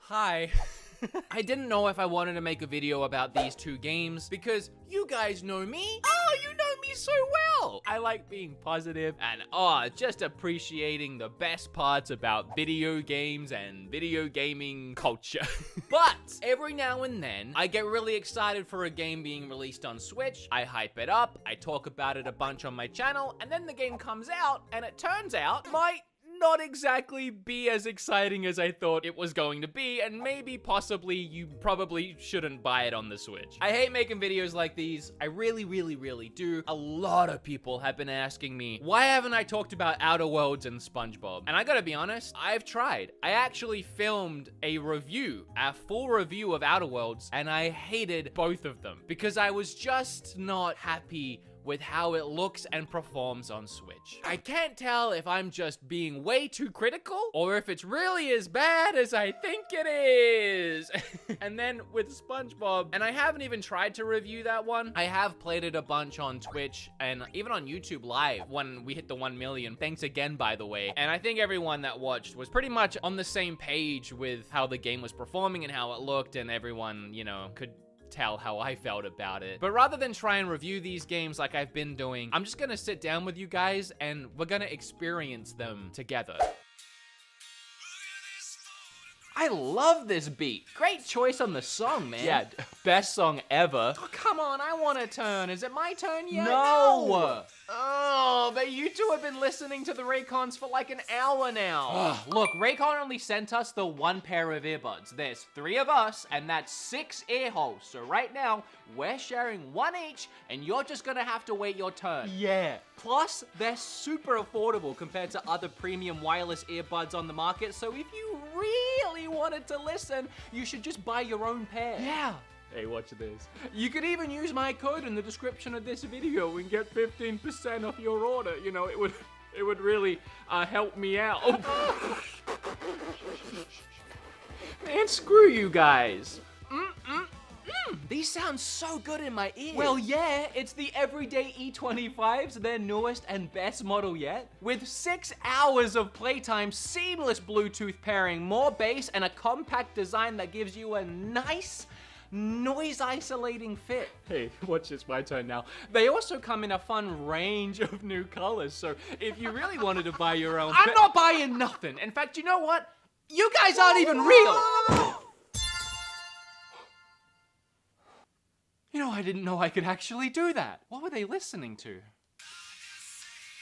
Hi. I didn't know if I wanted to make a video about these two games because you guys know me. Oh, you know me so well. I like being positive and just appreciating the best parts about video games and video gaming culture. But every now and then, I get really excited for a game being released on Switch. I hype it up, I talk about it a bunch on my channel, and then the game comes out and it turns out might not exactly be as exciting as I thought it was going to be, and maybe possibly you probably shouldn't buy it on the Switch. I hate making videos like these. I really do. A lot of people have been asking me, why haven't I talked about Outer Worlds and SpongeBob? And I gotta be honest, I've tried. I actually filmed a full review of Outer Worlds, and I hated both of them because I was just not happy with how it looks and performs on Switch. I can't tell if I'm just being way too critical or if it's really as bad as I think it is. And then with SpongeBob, and I haven't even tried to review that one. I have played it a bunch on Twitch and even on YouTube Live when we hit the 1 million. Thanks again, by the way. And I think everyone that watched was pretty much on the same page with how the game was performing and how it looked, and everyone, you know, could tell how I felt about it. But rather than try and review these games like I've been doing, I'm just gonna sit down with you guys and we're gonna experience them together. I love this beat. Great choice on the song, man. Yeah, best song ever. Oh, come on, I want a turn. Is it my turn yet? No! Oh, but you two have been listening to the Raycons for like an hour now. Look, Raycon only sent us the one pair of earbuds. There's 3 of us, and that's 6 ear holes. So right now, we're sharing 1 each, and you're just gonna have to wait your turn. Yeah. Plus, they're super affordable compared to other premium wireless earbuds on the market, so if you really wanted to listen, you should just buy your own pair. Yeah. Hey, watch this. You could even use my code in the description of this video and get 15% off your order. You know, it would really help me out. Oh. Man, screw you guys. These sound so good in my ears. Well, yeah, it's the everyday E25s, their newest and best model yet. With 6 hours of playtime, seamless Bluetooth pairing, more bass, and a compact design that gives you a nice, noise-isolating fit. Hey, watch this, my turn now. They also come in a fun range of new colors, so if you really wanted to buy your own... I'm not buying nothing. In fact, you know what? You guys aren't even real. You know, I didn't know I could actually do that. What were they listening to?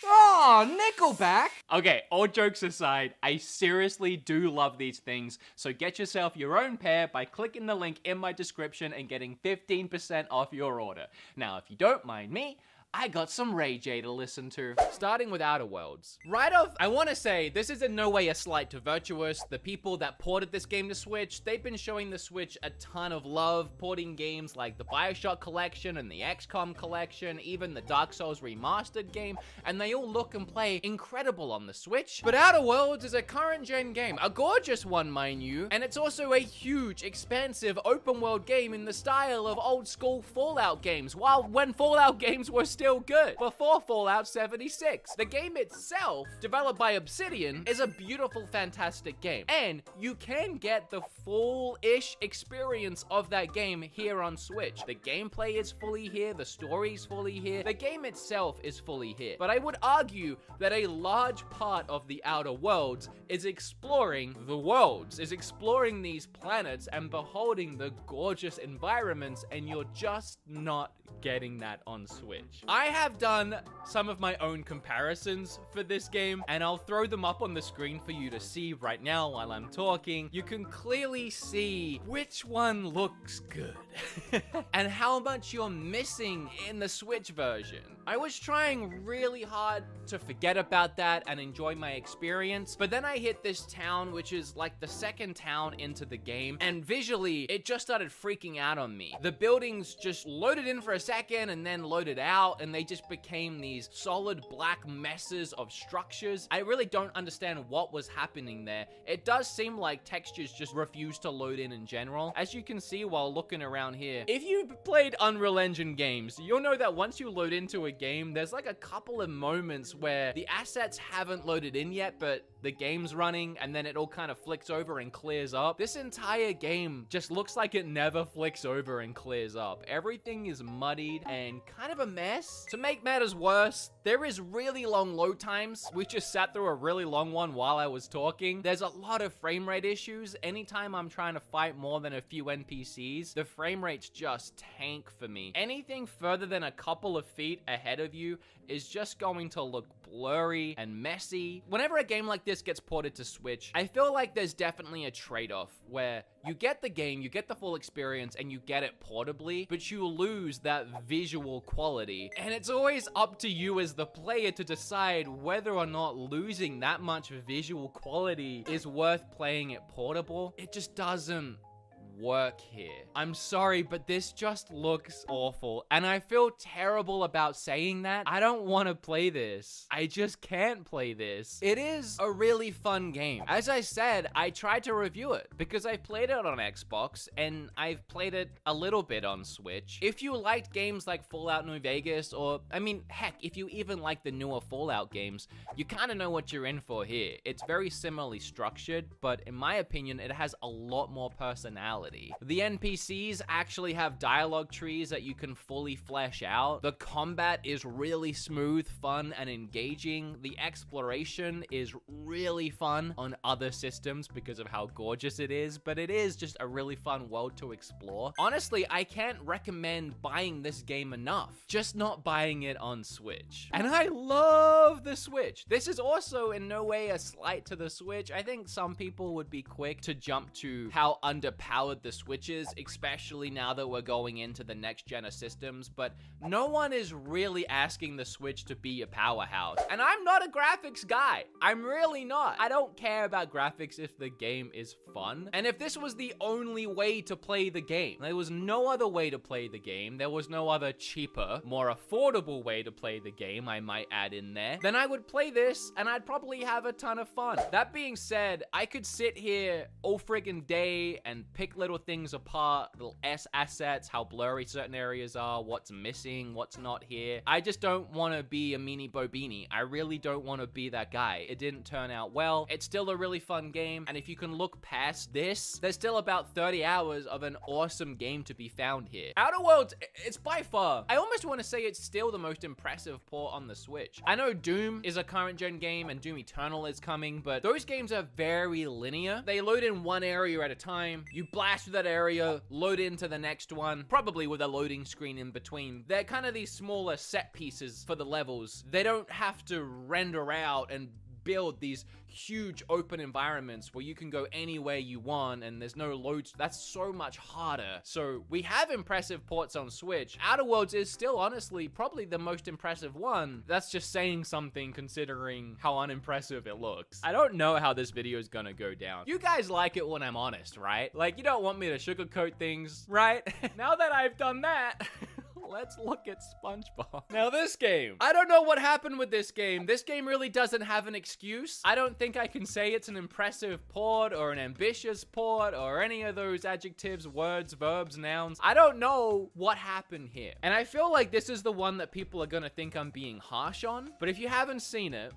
Oh, Nickelback! Okay, all jokes aside, I seriously do love these things, so get yourself your own pair by clicking the link in my description and getting 15% off your order. Now, if you don't mind me, I got some Ray J to listen to. Starting with Outer Worlds. Right off, I want to say, this is in no way a slight to Virtuous. The people that ported this game to Switch, they've been showing the Switch a ton of love, porting games like the BioShock collection and the XCOM collection, even the Dark Souls remastered game, and they all look and play incredible on the Switch. But Outer Worlds is a current-gen game, a gorgeous one, mind you, and it's also a huge, expansive, open-world game in the style of old-school Fallout games, when Fallout games were still good, before Fallout 76. The game itself, developed by Obsidian, is a beautiful, fantastic game, and you can get the full-ish experience of that game here on Switch. The gameplay is fully here, the story's fully here, the game itself is fully here. But I would argue that a large part of the Outer Worlds is exploring the worlds, is exploring these planets and beholding the gorgeous environments, and you're just not getting that on Switch. I have done some of my own comparisons for this game, and I'll throw them up on the screen for you to see right now while I'm talking. You can clearly see which one looks good and how much you're missing in the Switch version. I was trying really hard to forget about that and enjoy my experience, but then I hit this town, which is like the second town into the game, and visually, it just started freaking out on me. The buildings just loaded in for a second and then loaded out, and they just became these solid black messes of structures. I really don't understand what was happening there. It does seem like textures just refuse to load in general. As you can see while looking around here, if you've played Unreal Engine games, you'll know that once you load into a game, there's like a couple of moments where the assets haven't loaded in yet, but the game's running and then it all kind of flicks over and clears up. This entire game just looks like it never flicks over and clears up. Everything is muddied and kind of a mess. To make matters worse, there is really long load times. We just sat through a really long one while I was talking. There's a lot of frame rate issues. Anytime I'm trying to fight more than a few NPCs, the frame rates just tank for me. Anything further than a couple of feet ahead of you is just going to look blurry and messy. Whenever a game like this gets ported to Switch, I feel like there's definitely a trade-off where you get the game, you get the full experience, and you get it portably, but you lose that visual quality. And it's always up to you as the player to decide whether or not losing that much visual quality is worth playing it portable. It just doesn't work here. I'm sorry, but this just looks awful, and I feel terrible about saying that. I don't want to play this. I just can't play this. It is a really fun game. As I said, I tried to review it because I played it on Xbox and I've played it a little bit on Switch. If you liked games like Fallout New Vegas, or I mean, heck, if you even like the newer Fallout games, you kind of know what you're in for here. It's very similarly structured, but in my opinion, it has a lot more personality. The NPCs actually have dialogue trees that you can fully flesh out. The combat is really smooth, fun, and engaging. The exploration is really fun on other systems because of how gorgeous it is, but it is just a really fun world to explore. Honestly, I can't recommend buying this game enough, just not buying it on Switch. And I love the Switch. This is also in no way a slight to the Switch. I think some people would be quick to jump to how underpowered the Switch is, especially now that we're going into the next gen of systems, but no one is really asking the Switch to be a powerhouse. And I'm not a graphics guy. I'm really not. I don't care about graphics if the game is fun. And if this was the only way to play the game, there was no other way to play the game, there was no other cheaper, more affordable way to play the game, I might add in there, then I would play this and I'd probably have a ton of fun. That being said, I could sit here all friggin' day and pick little things apart, little assets, how blurry certain areas are, what's missing, what's not here. I just don't want to be a meanie bobini. I really don't want to be that guy. It didn't turn out well. It's still a really fun game, and if you can look past this, there's still about 30 hours of an awesome game to be found here. Outer Worlds, it's by far, I almost want to say it's still the most impressive port on the Switch. I know Doom is a current gen game and Doom Eternal is coming, but those games are very linear. They load in one area at a time, you blast through that area, load into the next one, probably with a loading screen in between. They're kind of these smaller set pieces for the levels. They don't have to render out and build these huge open environments where you can go anywhere you want and there's no loads. That's so much harder. So we have impressive ports on Switch. Outer Worlds is still honestly probably the most impressive one. That's just saying something considering how unimpressive it looks. I don't know how this video is gonna go down. You guys like it when I'm honest, right? Like, you don't want me to sugarcoat things, right? Now that I've done that, let's look at SpongeBob. Now this game, I don't know what happened with this game. This game really doesn't have an excuse. I don't think I can say it's an impressive port or an ambitious port or any of those adjectives, words, verbs, nouns. I don't know what happened here. And I feel like this is the one that people are gonna think I'm being harsh on. But if you haven't seen it,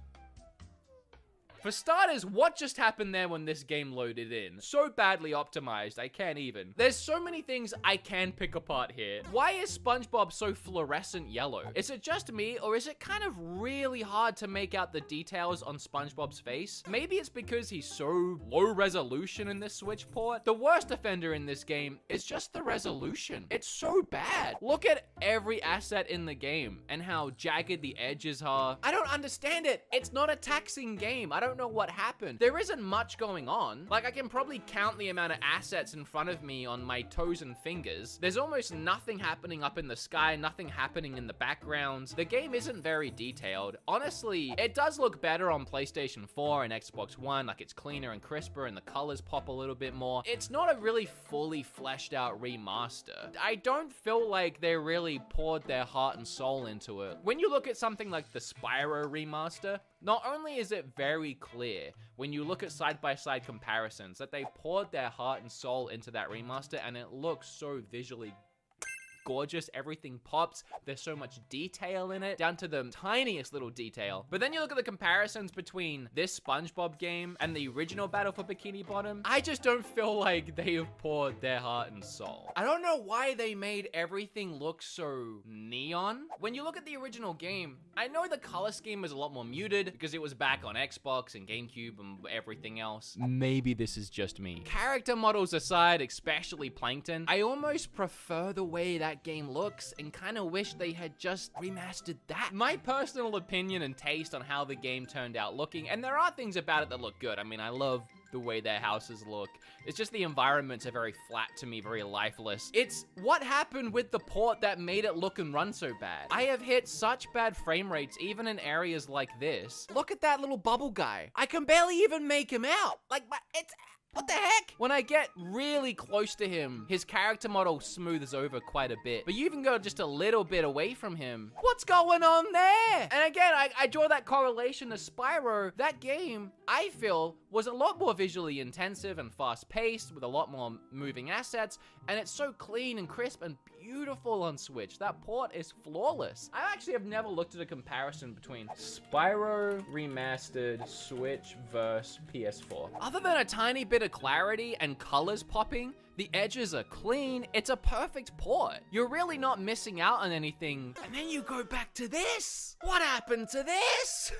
for starters, what just happened there when this game loaded in? So badly optimized, I can't even. There's so many things I can pick apart here. Why is SpongeBob so fluorescent yellow? Is it just me, or is it kind of really hard to make out the details on SpongeBob's face? Maybe it's because he's so low resolution in this Switch port. The worst offender in this game is just the resolution. It's so bad. Look at every asset in the game and how jagged the edges are. I don't understand it. It's not a taxing game. I don't know what happened. There isn't much going on. Like, I can probably count the amount of assets in front of me on my toes and fingers. There's almost nothing happening up in the sky, nothing happening in the background. The game isn't very detailed. Honestly, it does look better on PlayStation 4 and Xbox One, like it's cleaner and crisper and the colors pop a little bit more. It's not a really fully fleshed out remaster. I don't feel like they really poured their heart and soul into it. When you look at something like the Spyro remaster, not only is it very clear when you look at side-by-side comparisons that they poured their heart and soul into that remaster and it looks so visually gorgeous. Everything pops. There's so much detail in it, down to the tiniest little detail. But then you look at the comparisons between this SpongeBob game and the original Battle for Bikini Bottom. I just don't feel like they have poured their heart and soul. I don't know why they made everything look so neon. When you look at the original game, I know the color scheme is a lot more muted because it was back on Xbox and GameCube and everything else. Maybe this is just me. Character models aside, especially Plankton, I almost prefer the way that game looks and kind of wish they had just remastered that. My personal opinion and taste on how the game turned out looking, and there are things about it that look good. I mean, I love the way their houses look. It's just the environments are very flat to me, very lifeless. It's what happened with the port that made it look and run so bad. I have hit such bad frame rates even in areas like this. Look at that little bubble guy. I can barely even make him out. Like, it's... What the heck? When I get really close to him, his character model smooths over quite a bit. But you even go just a little bit away from him. What's going on there? And again, I draw that correlation to Spyro. That game, I feel, was a lot more visually intensive and fast-paced with a lot more moving assets. And it's so clean and crisp and beautiful on Switch. That port is flawless. I actually have never looked at a comparison between Spyro Remastered Switch versus PS4. Other than a tiny bit of clarity and colors popping, the edges are clean. It's a perfect port. You're really not missing out on anything. And then you go back to this. What happened to this?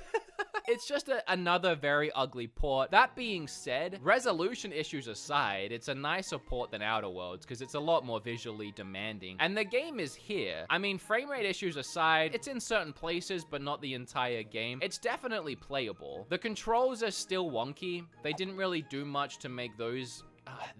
It's just another very ugly port. That being said, resolution issues aside, it's a nicer port than Outer Worlds because it's a lot more visually demanding. And the game is here. I mean, frame rate issues aside, it's in certain places, but not the entire game. It's definitely playable. The controls are still wonky. They didn't really do much to make those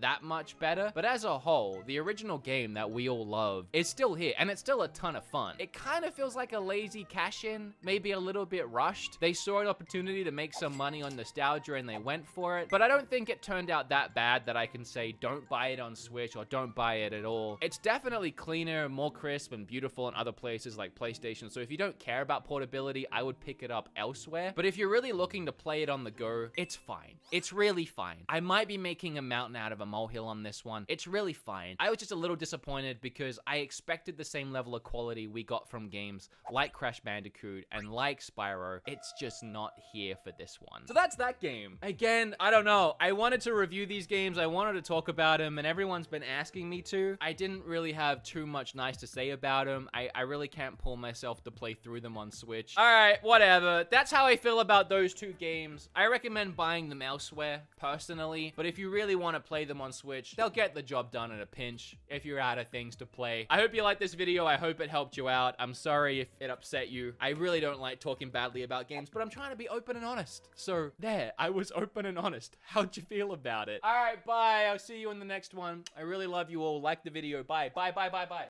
that much better, but as a whole, the original game that we all love is still here, and it's still a ton of fun. It kind of feels like a lazy cash-in, maybe a little bit rushed. They saw an opportunity to make some money on nostalgia and they went for it, but I don't think it turned out that bad that I can say don't buy it on Switch or don't buy it at all. It's definitely cleaner, more crisp, and beautiful in other places like PlayStation, so if you don't care about portability, I would pick it up elsewhere. But if you're really looking to play it on the go, it's fine. It's really fine. I might be making a mountain out of a molehill on this one. It's really fine. I was just a little disappointed because I expected the same level of quality we got from games like Crash Bandicoot and like Spyro. It's just not here for this one. So that's that game. Again, I don't know. I wanted to review these games. I wanted to talk about them, and everyone's been asking me to. I didn't really have too much nice to say about them. I really can't pull myself to play through them on Switch. All right, whatever. That's how I feel about those two games. I recommend buying them elsewhere, personally, but if you really want to play them on Switch, they'll get the job done in a pinch if you're out of things to play. I hope you liked this video. I hope it helped you out. I'm sorry if it upset you. I really don't like talking badly about games, but I'm trying to be open and honest. So there, I was open and honest. How'd you feel about it? All right, bye. I'll see you in the next one. I really love you all. Like the video. Bye. Bye, bye, bye, bye.